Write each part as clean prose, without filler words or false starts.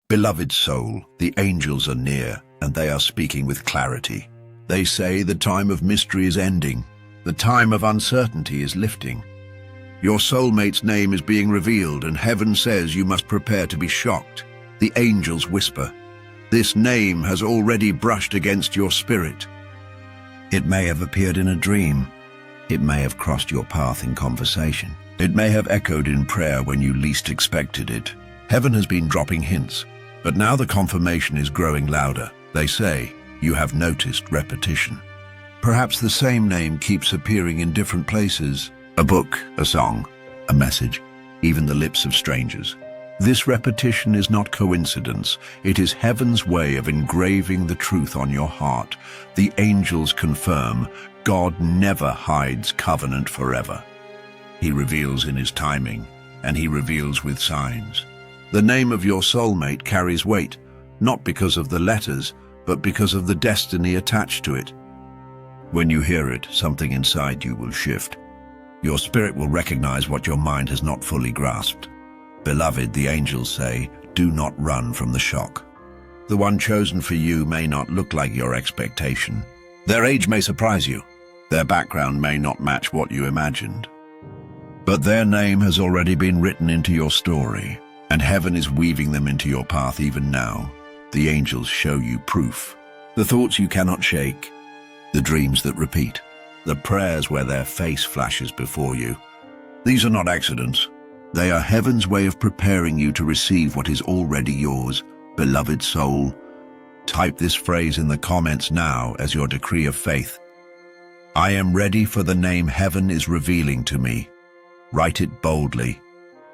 Beloved soul, the angels are near, and they are speaking with clarity. They say the time of mystery is ending. The time of uncertainty is lifting. Your soulmate's name is being revealed, and heaven says you must prepare to be shocked. The angels whisper, "This name has already brushed against your spirit." It may have appeared in a dream. It may have crossed your path in conversation. It may have echoed in prayer when you least expected it. Heaven has been dropping hints, but now the confirmation is growing louder. They say, you have noticed repetition. Perhaps the same name keeps appearing in different places. A book, a song, a message, even the lips of strangers. This repetition is not coincidence. It is heaven's way of engraving the truth on your heart. The angels confirm God never hides covenant forever. He reveals in his timing, and he reveals with signs. The name of your soulmate carries weight, not because of the letters, but because of the destiny attached to it. When you hear it, something inside you will shift. Your spirit will recognize what your mind has not fully grasped. Beloved, the angels say, do not run from the shock. The one chosen for you may not look like your expectation. Their age may surprise you. Their background may not match what you imagined. But their name has already been written into your story, and heaven is weaving them into your path even now. The angels show you proof. The thoughts you cannot shake, the dreams that repeat, the prayers where their face flashes before you. These are not accidents. They are heaven's way of preparing you to receive what is already yours. Beloved soul, type this phrase in the comments now as your decree of faith. I am ready for the name heaven is revealing to me. Write it boldly.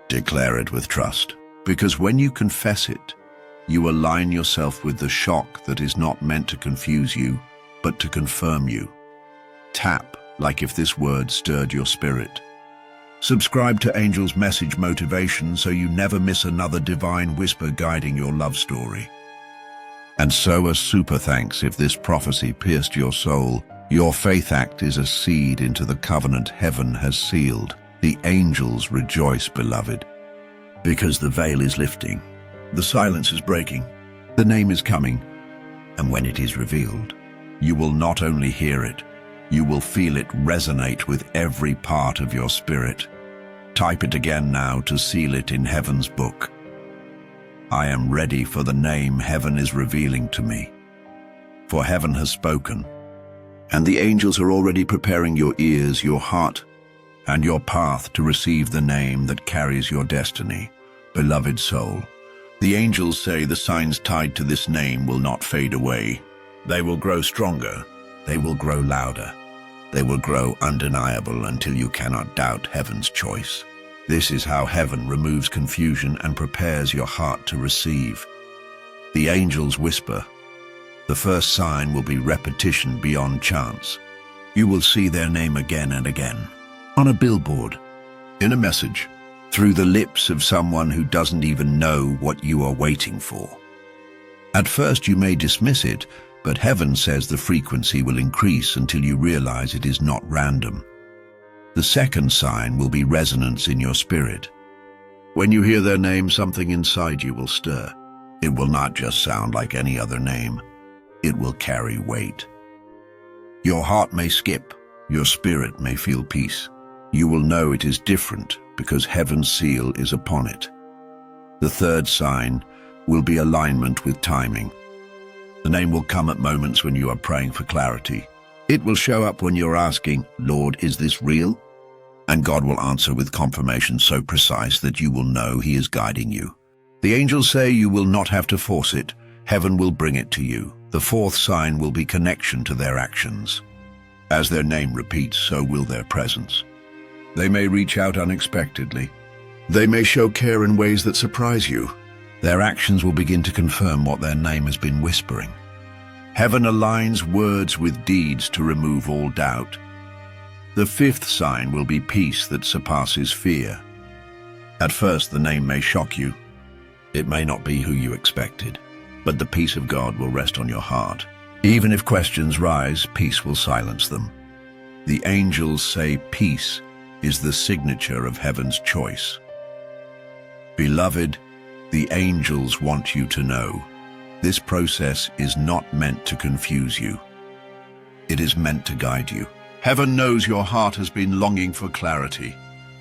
Declare it with trust. Because when you confess it, you align yourself with the shock that is not meant to confuse you, but to confirm you. Tap, like if this word stirred your spirit. Subscribe to Angel's Message Motivation so you never miss another divine whisper guiding your love story. And so a super thanks if this prophecy pierced your soul. Your faith act is a seed into the covenant heaven has sealed. The angels rejoice, beloved, because the veil is lifting. The silence is breaking. The name is coming. And when it is revealed, you will not only hear it, you will feel it resonate with every part of your spirit. Type it again now to seal it in heaven's book. I am ready for the name heaven is revealing to me. For heaven has spoken, and the angels are already preparing your ears, your heart, and your path to receive the name that carries your destiny. Beloved soul, the angels say the signs tied to this name will not fade away. They will grow stronger. They will grow louder. They will grow undeniable until you cannot doubt heaven's choice. This is how heaven removes confusion and prepares your heart to receive. The angels whisper. The first sign will be repetition beyond chance. You will see their name again and again. On a billboard, in a message, through the lips of someone who doesn't even know what you are waiting for. At first you may dismiss it, but heaven says the frequency will increase until you realize it is not random. The second sign will be resonance in your spirit. When you hear their name, something inside you will stir. It will not just sound like any other name. It will carry weight. Your heart may skip. Your spirit may feel peace. You will know it is different because heaven's seal is upon it. The third sign will be alignment with timing. The name will come at moments when you are praying for clarity. It will show up when you're asking, Lord, is this real? And God will answer with confirmation so precise that you will know He is guiding you. The angels say you will not have to force it. Heaven will bring it to you. The fourth sign will be connection to their actions. As their name repeats, so will their presence. They may reach out unexpectedly. They may show care in ways that surprise you. Their actions will begin to confirm what their name has been whispering. Heaven aligns words with deeds to remove all doubt. The fifth sign will be peace that surpasses fear. At first, the name may shock you. It may not be who you expected, but the peace of God will rest on your heart. Even if questions rise, peace will silence them. The angels say peace is the signature of heaven's choice. Beloved, The angels want you to know. This process is not meant to confuse you. It is meant to guide you. Heaven knows your heart has been longing for clarity.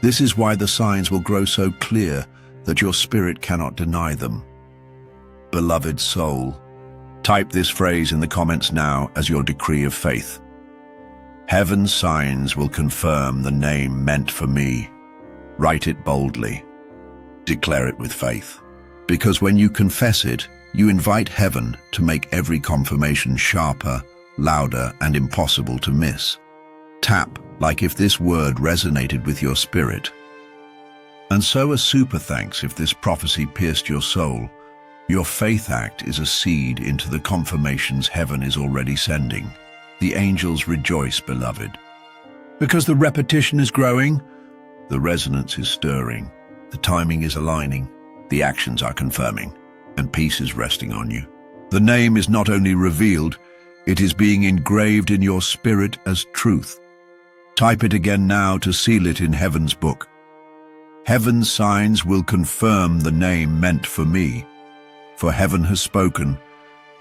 This is why the signs will grow so clear that your spirit cannot deny them. Beloved soul, type this phrase in the comments now as your decree of faith. Heaven's signs will confirm the name meant for me. Write it boldly. Declare it with faith. Because when you confess it, you invite heaven to make every confirmation sharper, louder, and impossible to miss. Tap like if this word resonated with your spirit. And so a super thanks if this prophecy pierced your soul. Your faith act is a seed into the confirmations heaven is already sending. The angels rejoice, beloved. Because the repetition is growing, the resonance is stirring, the timing is aligning, the actions are confirming, and peace is resting on you. The name is not only revealed, it is being engraved in your spirit as truth. Type it again now to seal it in heaven's book. Heaven's signs will confirm the name meant for me. For heaven has spoken,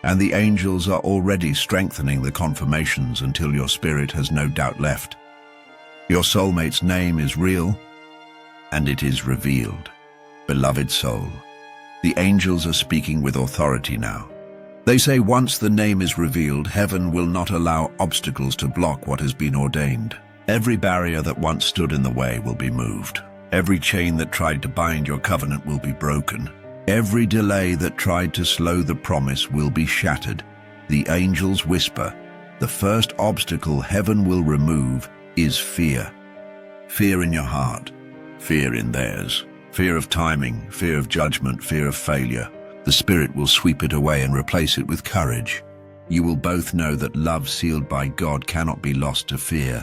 and the angels are already strengthening the confirmations until your spirit has no doubt left. Your soulmate's name is real, and it is revealed. Beloved soul, the angels are speaking with authority now. They say once the name is revealed, heaven will not allow obstacles to block what has been ordained. Every barrier that once stood in the way will be moved. Every chain that tried to bind your covenant will be broken. Every delay that tried to slow the promise will be shattered. The angels whisper, the first obstacle heaven will remove is fear. Fear in your heart, fear in theirs. Fear of timing, fear of judgment, fear of failure. The Spirit will sweep it away and replace it with courage. You will both know that love sealed by God cannot be lost to fear.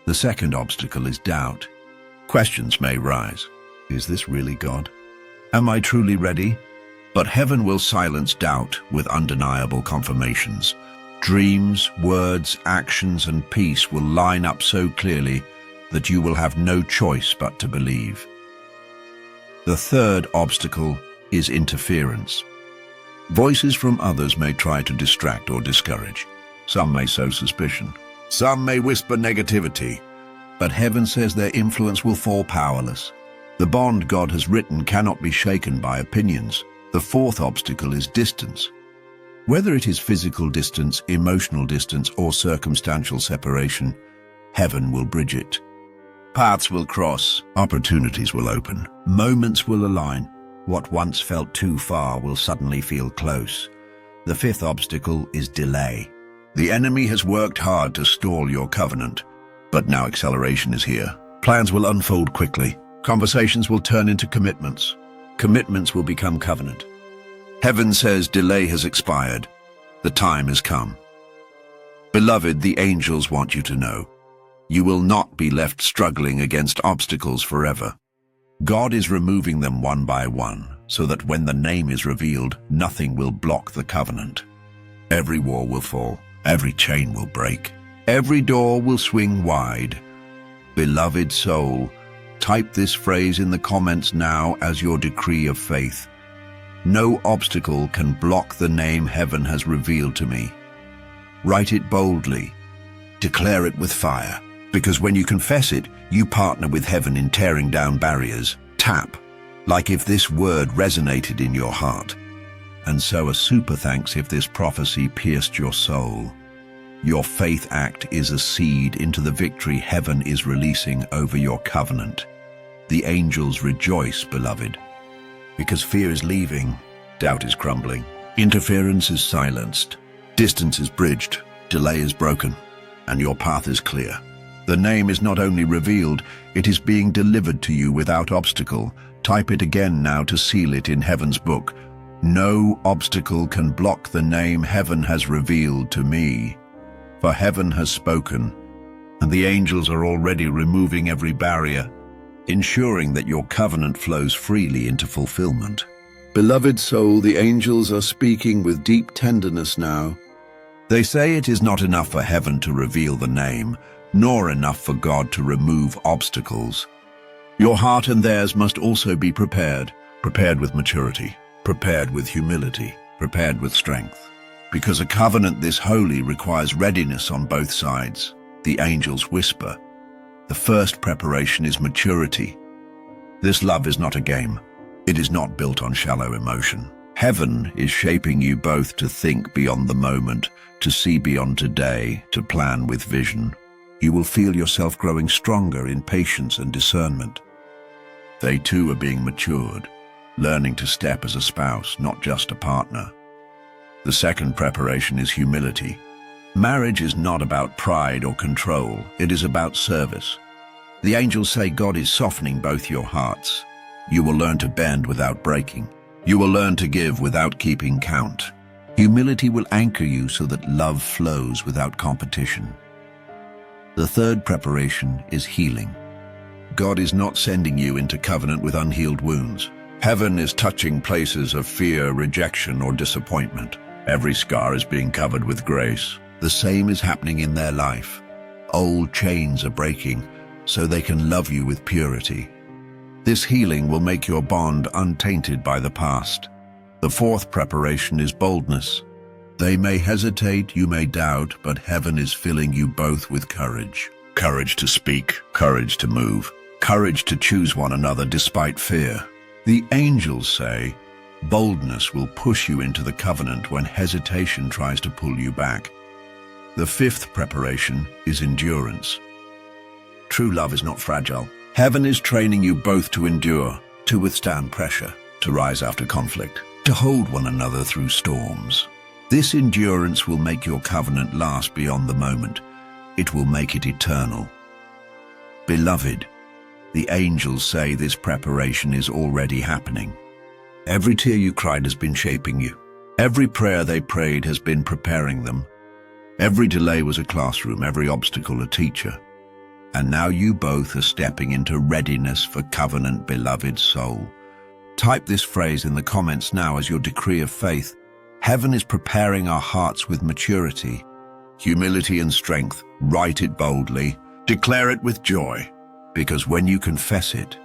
The second obstacle is doubt. Questions may rise. Is this really God? Am I truly ready? But heaven will silence doubt with undeniable confirmations. Dreams, words, actions, and peace will line up so clearly that you will have no choice but to believe. The third obstacle is interference. Voices from others may try to distract or discourage. Some may sow suspicion. Some may whisper negativity. But heaven says their influence will fall powerless. The bond God has written cannot be shaken by opinions. The fourth obstacle is distance. Whether it is physical distance, emotional distance, or circumstantial separation, heaven will bridge it. Paths will cross, opportunities will open, moments will align. What once felt too far will suddenly feel close. The fifth obstacle is delay. The enemy has worked hard to stall your covenant, but now acceleration is here. Plans will unfold quickly. Conversations will turn into commitments. Commitments will become covenant. Heaven says delay has expired. The time has come. Beloved, the angels want you to know. You will not be left struggling against obstacles forever. God is removing them one by one, so that when the name is revealed, nothing will block the covenant. Every wall will fall, every chain will break, every door will swing wide. Beloved soul, type this phrase in the comments now as your decree of faith. No obstacle can block the name heaven has revealed to me. Write it boldly. Declare it with fire. Because when you confess it, you partner with heaven in tearing down barriers. Tap, like if this word resonated in your heart. And so a super thanks if this prophecy pierced your soul. Your faith act is a seed into the victory heaven is releasing over your covenant. The angels rejoice, beloved. Because fear is leaving, doubt is crumbling, interference is silenced, distance is bridged, delay is broken, and your path is clear. The name is not only revealed, it is being delivered to you without obstacle. Type it again now to seal it in heaven's book. No obstacle can block the name heaven has revealed to me. For heaven has spoken, and the angels are already removing every barrier, ensuring that your covenant flows freely into fulfillment. Beloved soul, the angels are speaking with deep tenderness now. They say it is not enough for heaven to reveal the name, nor enough for God to remove obstacles. Your heart and theirs must also be prepared. prepared with maturity, prepared with humility, prepared with strength. Because a covenant this holy requires readiness on both sides. The angels whisper. The first preparation is maturity. This love is not a game. It is not built on shallow emotion. Heaven is shaping you both to think beyond the moment, to see beyond today, to plan with vision. You will feel yourself growing stronger in patience and discernment. They too are being matured, learning to step as a spouse, not just a partner. The second preparation is humility. Marriage is not about pride or control, it is about service. The angels say God is softening both your hearts. You will learn to bend without breaking. You will learn to give without keeping count. Humility will anchor you so that love flows without competition. The third preparation is healing. God is not sending you into covenant with unhealed wounds. Heaven is touching places of fear, rejection, or disappointment. Every scar is being covered with grace. The same is happening in their life. Old chains are breaking so they can love you with purity. This healing will make your bond untainted by the past. The fourth preparation is boldness. They may hesitate, you may doubt, but heaven is filling you both with courage. Courage to speak, courage to move, courage to choose one another despite fear. The angels say, boldness will push you into the covenant when hesitation tries to pull you back. The fifth preparation is endurance. True love is not fragile. Heaven is training you both to endure, to withstand pressure, to rise after conflict, to hold one another through storms. This endurance will make your covenant last beyond the moment. It will make it eternal. Beloved, the angels say this preparation is already happening. Every tear you cried has been shaping you. Every prayer they prayed has been preparing them. Every delay was a classroom, every obstacle a teacher. And now you both are stepping into readiness for covenant, beloved soul. Type this phrase in the comments now as your decree of faith. Heaven is preparing our hearts with maturity, humility and strength. Write it boldly. Declare it with joy. Because when you confess it,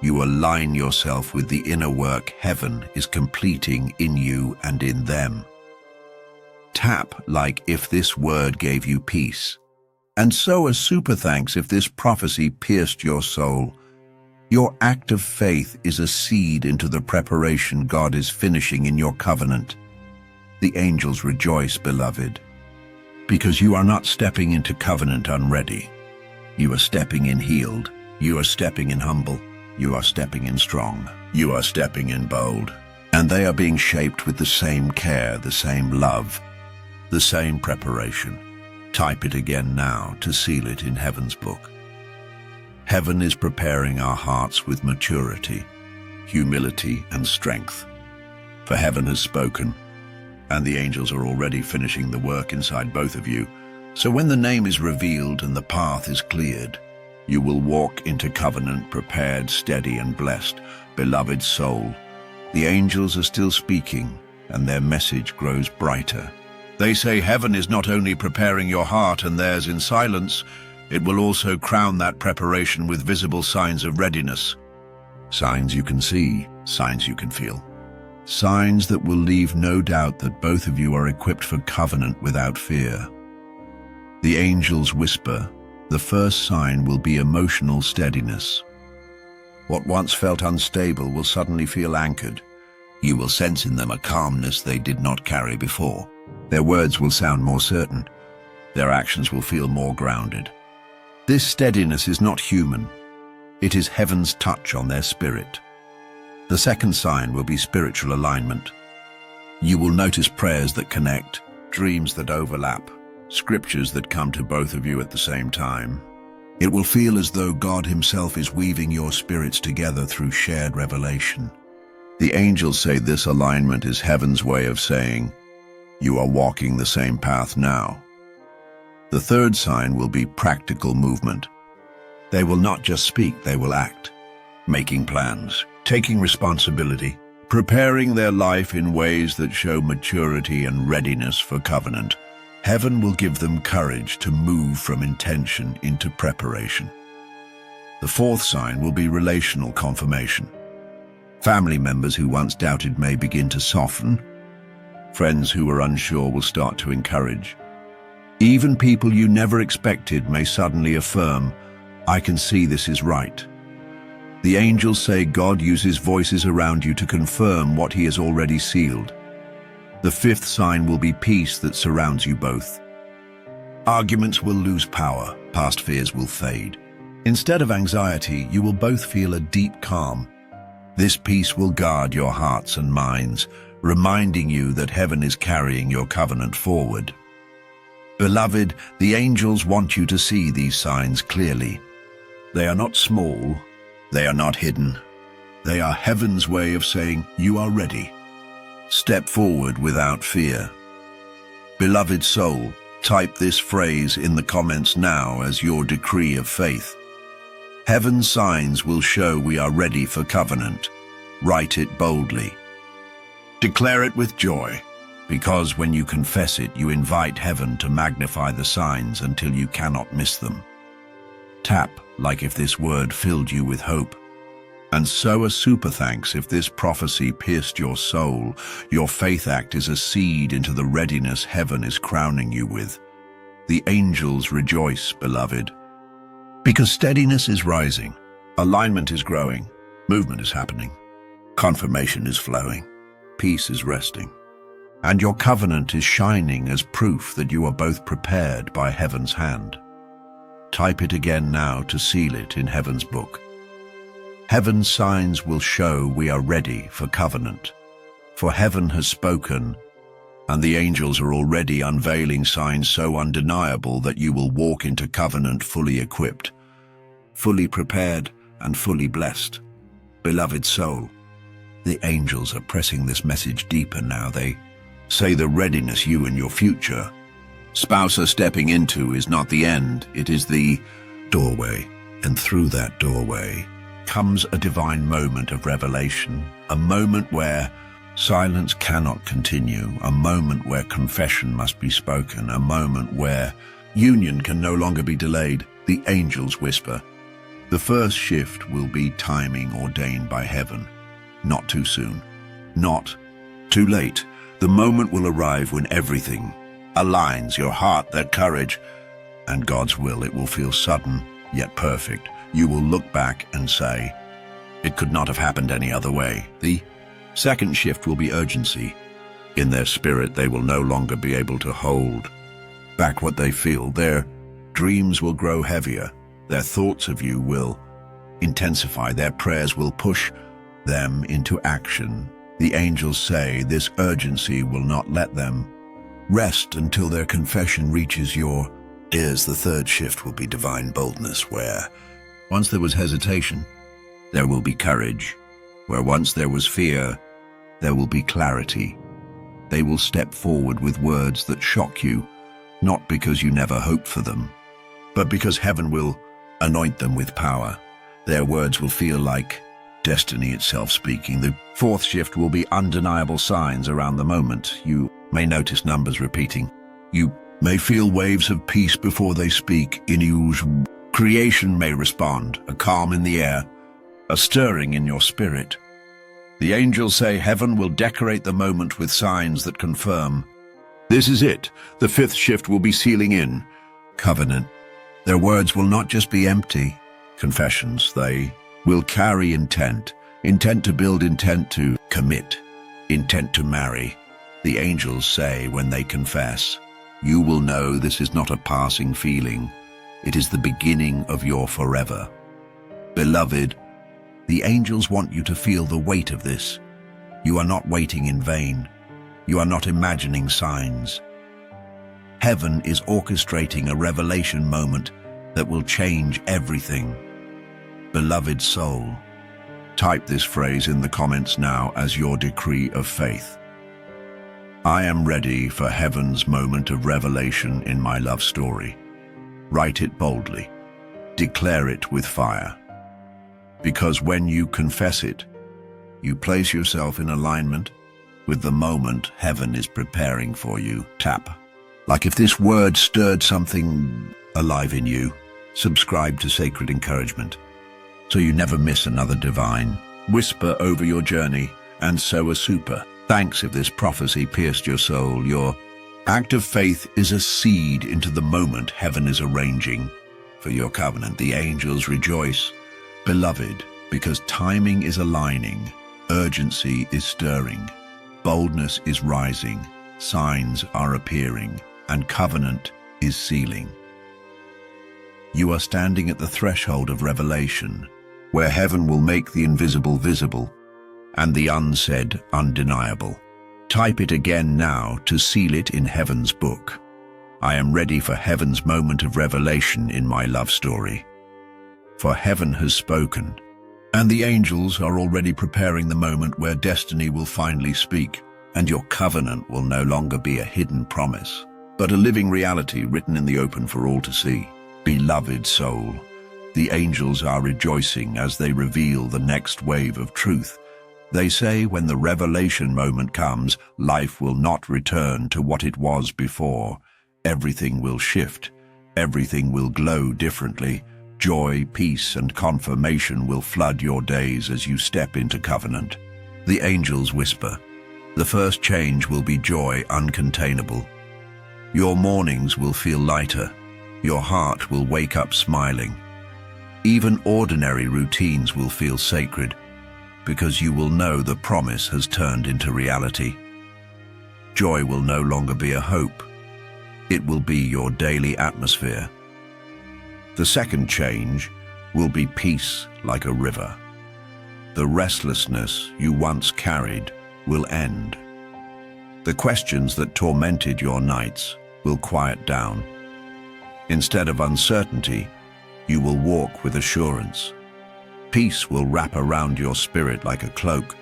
you align yourself with the inner work heaven is completing in you and in them. Tap like if this word gave you peace. And so a super thanks if this prophecy pierced your soul. Your act of faith is a seed into the preparation God is finishing in your covenant. The angels rejoice, beloved, because you are not stepping into covenant unready. You are stepping in healed. You are stepping in humble. You are stepping in strong. You are stepping in bold. And they are being shaped with the same care, the same love, the same preparation. Type it again now to seal it in heaven's book. Heaven is preparing our hearts with maturity, humility, and strength. For heaven has spoken, and the angels are already finishing the work inside both of you. So when the name is revealed and the path is cleared, you will walk into covenant prepared, steady, and blessed. Beloved soul, the angels are still speaking, and their message grows brighter. They say heaven is not only preparing your heart and theirs in silence, it will also crown that preparation with visible signs of readiness. Signs you can see, signs you can feel. Signs that will leave no doubt that both of you are equipped for covenant without fear. The angels whisper, the first sign will be emotional steadiness. What once felt unstable will suddenly feel anchored. You will sense in them a calmness they did not carry before. Their words will sound more certain. Their actions will feel more grounded. This steadiness is not human. It is heaven's touch on their spirit. The second sign will be spiritual alignment. You will notice prayers that connect, dreams that overlap, scriptures that come to both of you at the same time. It will feel as though God himself is weaving your spirits together through shared revelation. The angels say this alignment is heaven's way of saying, you are walking the same path now. The third sign will be practical movement. They will not just speak, they will act, making plans, taking responsibility, preparing their life in ways that show maturity and readiness for covenant. Heaven will give them courage to move from intention into preparation. The fourth sign will be relational confirmation. Family members who once doubted may begin to soften. Friends who were unsure will start to encourage. Even people you never expected may suddenly affirm, "I can see this is right." The angels say God uses voices around you to confirm what he has already sealed. The fifth sign will be peace that surrounds you both. Arguments will lose power, past fears will fade. Instead of anxiety, you will both feel a deep calm. This peace will guard your hearts and minds, reminding you that heaven is carrying your covenant forward. Beloved, the angels want you to see these signs clearly. They are not small, they are not hidden. They are heaven's way of saying, you are ready. Step forward without fear. Beloved soul, type this phrase in the comments now as your decree of faith. Heaven's signs will show we are ready for covenant. Write it boldly. Declare it with joy, because when you confess it, you invite heaven to magnify the signs until you cannot miss them. Tap like if this word filled you with hope. And sow a super thanks if this prophecy pierced your soul. Your faith act is a seed into the readiness heaven is crowning you with. The angels rejoice, beloved, because steadiness is rising, alignment is growing, movement is happening, confirmation is flowing, peace is resting, and your covenant is shining as proof that you are both prepared by heaven's hand. Type it again now to seal it in heaven's book. Heaven's signs will show we are ready for covenant, for heaven has spoken, and the angels are already unveiling signs so undeniable that you will walk into covenant fully equipped, fully prepared, and fully blessed. Beloved soul, the angels are pressing this message deeper now. They say the readiness you and your future spouse are stepping into is not the end, it is the doorway, and through that doorway comes a divine moment of revelation, a moment where silence cannot continue, a moment where confession must be spoken, a moment where union can no longer be delayed. The angels whisper. The first shift will be timing ordained by heaven. Not too soon, not too late. The moment will arrive when everything aligns, your heart, their courage, and God's will. It will feel sudden, yet perfect. You will look back and say, it could not have happened any other way. The second shift will be urgency. In their spirit, they will no longer be able to hold back what they feel. Their dreams will grow heavier. Their thoughts of you will intensify. Their prayers will push them into action. The angels say this urgency will not let them rest until their confession reaches your ears. The third shift will be divine boldness, where once there was hesitation, there will be courage. Where once there was fear, there will be clarity. They will step forward with words that shock you, not because you never hoped for them, but because heaven will anoint them with power. Their words will feel like destiny itself speaking. The fourth shift will be undeniable signs around the moment. You may notice numbers repeating. You may feel waves of peace before they speak. In you, creation may respond, a calm in the air, a stirring in your spirit. The angels say heaven will decorate the moment with signs that confirm. This is it. The fifth shift will be sealing in covenant. Their words will not just be empty confessions. They will carry intent to build, intent to commit, intent to marry. The angels say when they confess, you will know this is not a passing feeling. It is the beginning of your forever. Beloved, the angels want you to feel the weight of this. You are not waiting in vain. You are not imagining signs. Heaven is orchestrating a revelation moment that will change everything. Beloved soul, type this phrase in the comments now as your decree of faith. I am ready for heaven's moment of revelation in my love story. Write it boldly. Declare it with fire. Because when you confess it, you place yourself in alignment with the moment heaven is preparing for you. Tap. Like if this word stirred something alive in you. Subscribe to Sacred Encouragement so you never miss another divine whisper over your journey, and sow a super thanks if this prophecy pierced your soul. Your act of faith is a seed into the moment heaven is arranging for your covenant. The angels rejoice, beloved, because timing is aligning, urgency is stirring, boldness is rising, signs are appearing, and covenant is sealing. You are standing at the threshold of revelation, where heaven will make the invisible visible and the unsaid undeniable. Type it again now to seal it in heaven's book. I am ready for heaven's moment of revelation in my love story. For heaven has spoken, and the angels are already preparing the moment where destiny will finally speak, and your covenant will no longer be a hidden promise, but a living reality written in the open for all to see. Beloved soul, the angels are rejoicing as they reveal the next wave of truth. They say when the revelation moment comes, life will not return to what it was before. Everything will shift. Everything will glow differently. Joy, peace, and confirmation will flood your days as you step into covenant. The angels whisper, the first change will be joy uncontainable. Your mornings will feel lighter. Your heart will wake up smiling. Even ordinary routines will feel sacred, because you will know the promise has turned into reality. Joy will no longer be a hope. It will be your daily atmosphere. The second change will be peace like a river. The restlessness you once carried will end. The questions that tormented your nights will quiet down. Instead of uncertainty, you will walk with assurance. Peace will wrap around your spirit like a cloak,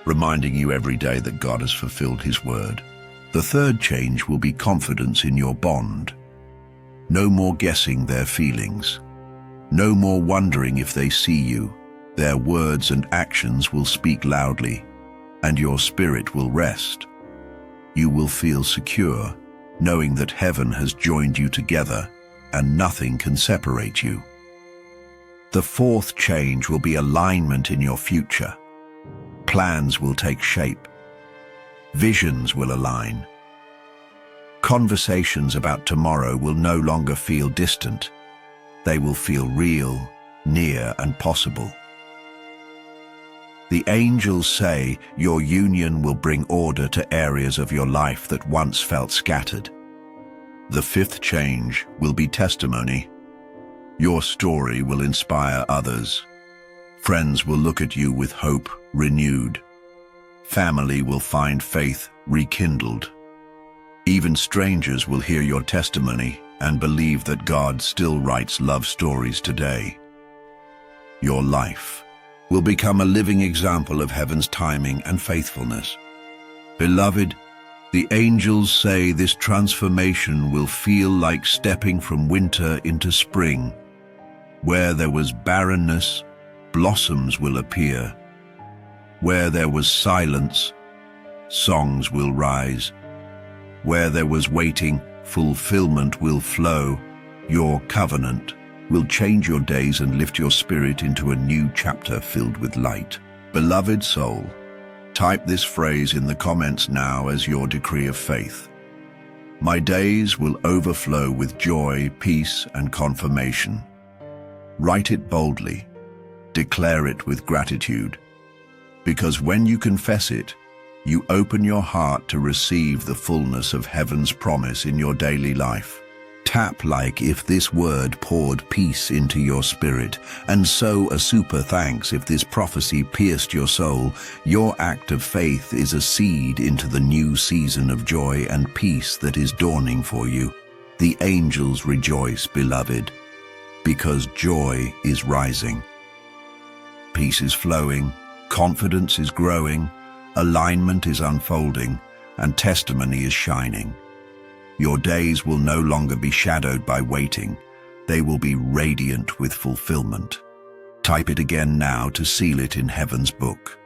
reminding you every day that God has fulfilled His word. The third change will be confidence in your bond. No more guessing their feelings. No more wondering if they see you. Their words and actions will speak loudly, and your spirit will rest. You will feel secure, knowing that heaven has joined you together and nothing can separate you. The fourth change will be alignment in your future. Plans will take shape. Visions will align. Conversations about tomorrow will no longer feel distant. They will feel real, near, and possible. The angels say your union will bring order to areas of your life that once felt scattered. The fifth change will be testimony. Your story will inspire others. Friends will look at you with hope renewed. Family will find faith rekindled. Even strangers will hear your testimony and believe that God still writes love stories today. Your life will become a living example of heaven's timing and faithfulness. Beloved, the angels say this transformation will feel like stepping from winter into spring. Where there was barrenness, blossoms will appear. Where there was silence, songs will rise. Where there was waiting, fulfillment will flow. Your covenant will change your days and lift your spirit into a new chapter filled with light. Beloved soul, type this phrase in the comments now as your decree of faith. My days will overflow with joy, peace, and confirmation. Write it boldly. Declare it with gratitude. Because when you confess it, you open your heart to receive the fullness of heaven's promise in your daily life. Tap like if this word poured peace into your spirit, and sow a super thanks if this prophecy pierced your soul. Your act of faith is a seed into the new season of joy and peace that is dawning for you. The angels rejoice, beloved, because joy is rising. Peace is flowing, confidence is growing, alignment is unfolding, and testimony is shining. Your days will no longer be shadowed by waiting. They will be radiant with fulfillment. Type it again now to seal it in heaven's book.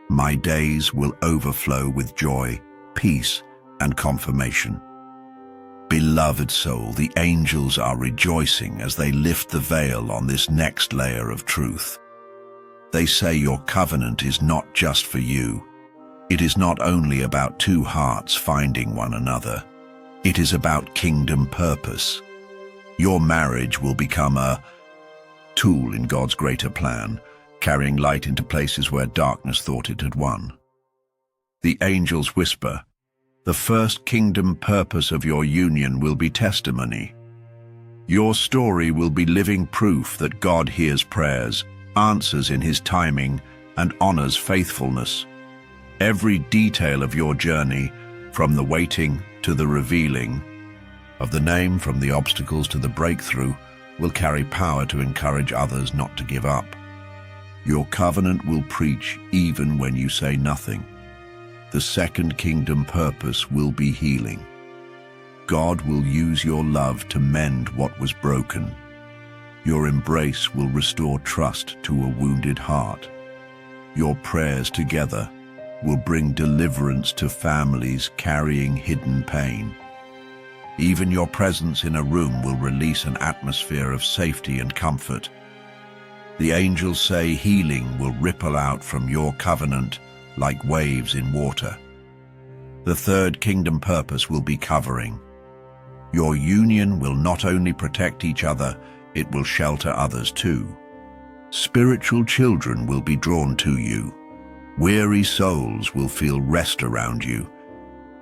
My days will overflow with joy, peace, and confirmation. Beloved soul, the angels are rejoicing as they lift the veil on this next layer of truth. They say your covenant is not just for you. It is not only about two hearts finding one another. It is about kingdom purpose. Your marriage will become a tool in God's greater plan, carrying light into places where darkness thought it had won. The angels whisper, the first kingdom purpose of your union will be testimony. Your story will be living proof that God hears prayers, answers in His timing, and honors faithfulness. Every detail of your journey, from the waiting to the revealing of the name, from the obstacles to the breakthrough, will carry power to encourage others not to give up. Your covenant will preach even when you say nothing. The second kingdom purpose will be healing. God will use your love to mend what was broken. Your embrace will restore trust to a wounded heart. Your prayers together will bring deliverance to families carrying hidden pain. Even your presence in a room will release an atmosphere of safety and comfort. The angels say healing will ripple out from your covenant like waves in water. The third kingdom purpose will be covering. Your union will not only protect each other, it will shelter others too. Spiritual children will be drawn to you. Weary souls will feel rest around you.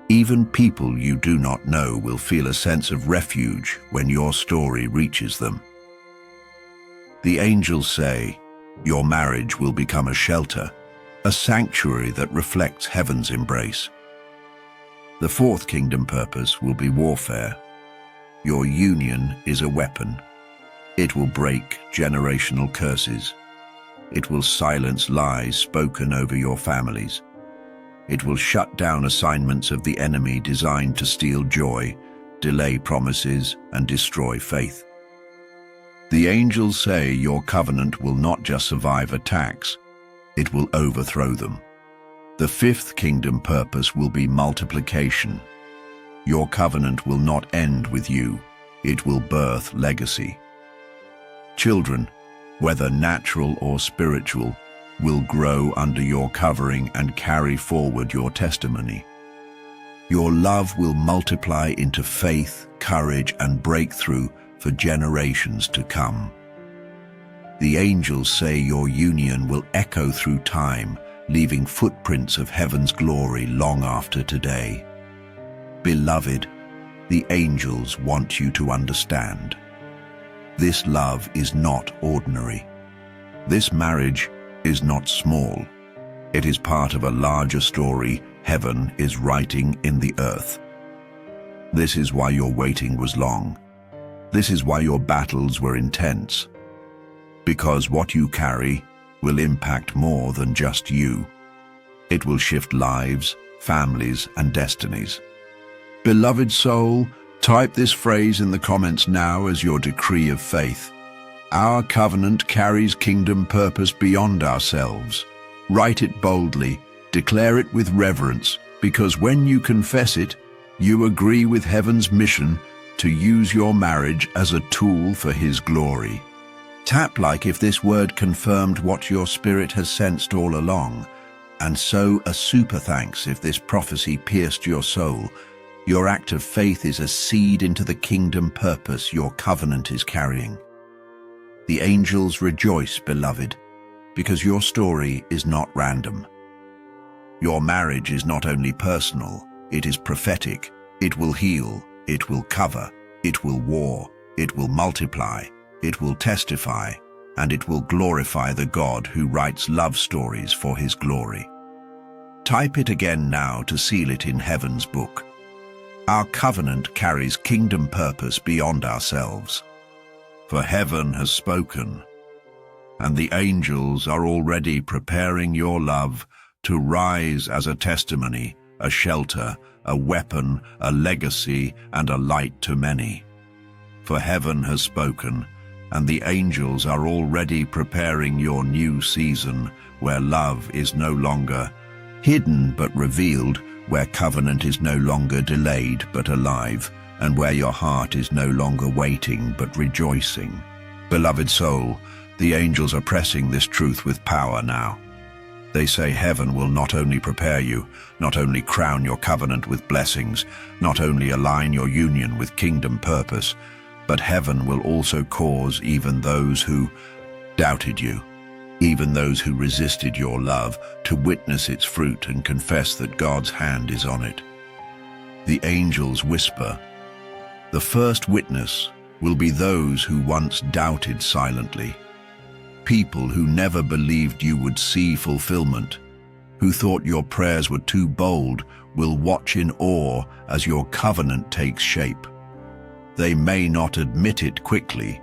Even people you do not know will feel a sense of refuge when your story reaches them. The angels say, your marriage will become a shelter, a sanctuary that reflects heaven's embrace. The fourth kingdom purpose will be warfare. Your union is a weapon. It will break generational curses. It will silence lies spoken over your families. It will shut down assignments of the enemy designed to steal joy, delay promises, and destroy faith. The angels say your covenant will not just survive attacks, it will overthrow them. The fifth kingdom purpose will be multiplication. Your covenant will not end with you, it will birth legacy. Children, whether natural or spiritual, will grow under your covering and carry forward your testimony. Your love will multiply into faith, courage, and breakthrough for generations to come. The angels say your union will echo through time, leaving footprints of heaven's glory long after today. Beloved, the angels want you to understand. This love is not ordinary. This marriage is not small. It is part of a larger story heaven is writing in the earth. This is why your waiting was long. This is why your battles were intense. Because what you carry will impact more than just you. It will shift lives, families, and destinies. Beloved soul, type this phrase in the comments now as your decree of faith. Our covenant carries kingdom purpose beyond ourselves. Write it boldly, declare it with reverence, because when you confess it, you agree with heaven's mission to use your marriage as a tool for His glory. Tap like if this word confirmed what your spirit has sensed all along, and sow a super thanks if this prophecy pierced your soul. Your act of faith is a seed into the kingdom purpose your covenant is carrying. The angels rejoice, beloved, because your story is not random. Your marriage is not only personal, it is prophetic. It will heal, it will cover, it will war, it will multiply, it will testify, and it will glorify the God who writes love stories for His glory. Type it again now to seal it in heaven's book. Our covenant carries kingdom purpose beyond ourselves. For heaven has spoken, and the angels are already preparing your love to rise as a testimony, a shelter, a weapon, a legacy, and a light to many. For heaven has spoken, and the angels are already preparing your new season, where love is no longer hidden but revealed, where covenant is no longer delayed but alive, and where your heart is no longer waiting but rejoicing. Beloved soul, The angels are pressing this truth with power now. They say heaven will not only prepare you, not only crown your covenant with blessings, not only align your union with kingdom purpose, but heaven will also cause even those who doubted you, even those who resisted your love, to witness its fruit and confess that God's hand is on it. The angels whisper, "The first witness will be those who once doubted silently. People who never believed you would see fulfillment, who thought your prayers were too bold, will watch in awe as your covenant takes shape. They may not admit it quickly,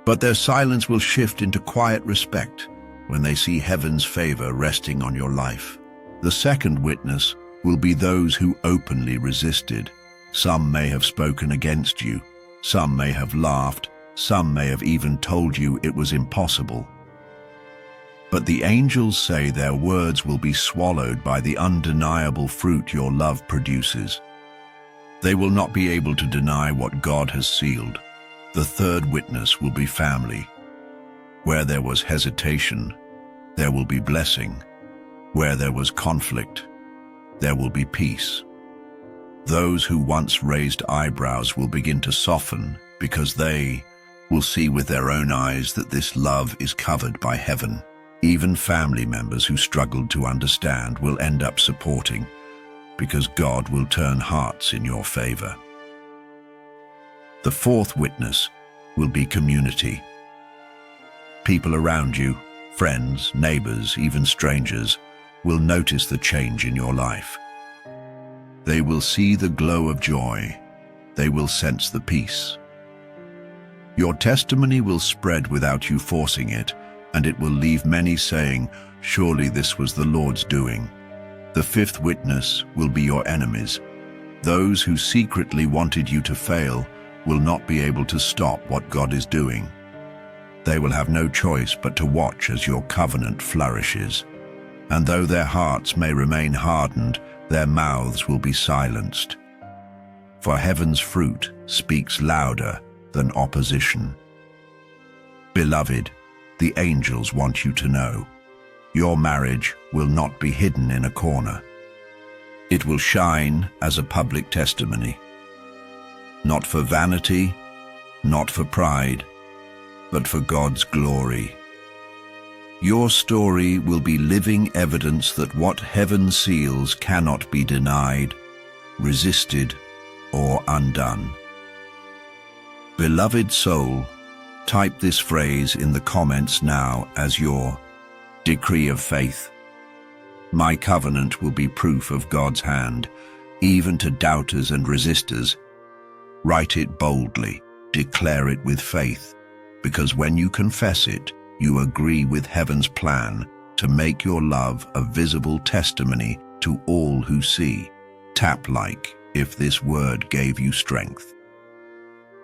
but their silence will shift into quiet respect when they see heaven's favor resting on your life. The second witness will be those who openly resisted. Some may have spoken against you, some may have laughed, some may have even told you it was impossible. But the angels say their words will be swallowed by the undeniable fruit your love produces. They will not be able to deny what God has sealed. The third witness will be family. Where there was hesitation, there will be blessing. Where there was conflict, there will be peace. Those who once raised eyebrows will begin to soften because they will see with their own eyes that this love is covered by heaven. Even family members who struggled to understand will end up supporting because God will turn hearts in your favor. The fourth witness will be community. People around you, friends, neighbors, even strangers, will notice the change in your life. They will see the glow of joy. They will sense the peace. Your testimony will spread without you forcing it, and it will leave many saying, "Surely this was the Lord's doing." The fifth witness will be your enemies. Those who secretly wanted you to fail will not be able to stop what God is doing. They will have no choice but to watch as your covenant flourishes. And though their hearts may remain hardened, their mouths will be silenced. For heaven's fruit speaks louder than opposition. Beloved, the angels want you to know, your marriage will not be hidden in a corner. It will shine as a public testimony. Not for vanity, not for pride, but for God's glory. Your story will be living evidence that what heaven seals cannot be denied, resisted, or undone. Beloved soul, type this phrase in the comments now as your decree of faith. My covenant will be proof of God's hand, even to doubters and resistors. Write it boldly, declare it with faith, because when you confess it, you agree with heaven's plan to make your love a visible testimony to all who see. Tap like if this word gave you strength.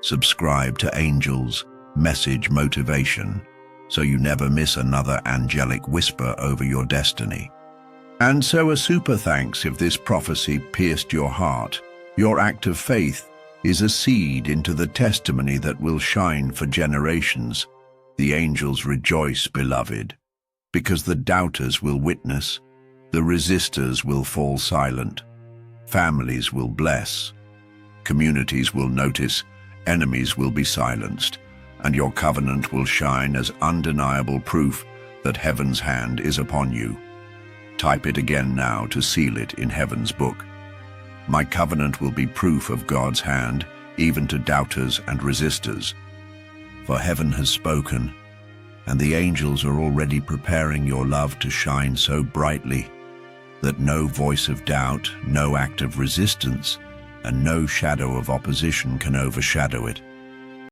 Subscribe to Angels Message Motivation so you never miss another angelic whisper over your destiny. And so a super thanks if this prophecy pierced your heart. Your act of faith is a seed into the testimony that will shine for generations. The angels rejoice, beloved, because the doubters will witness, the resistors will fall silent, families will bless, communities will notice, enemies will be silenced, and your covenant will shine as undeniable proof that heaven's hand is upon you. Type it again now to seal it in heaven's book. My covenant will be proof of God's hand, even to doubters and resistors. For heaven has spoken, and the angels are already preparing your love to shine so brightly that no voice of doubt, no act of resistance, and no shadow of opposition can overshadow it.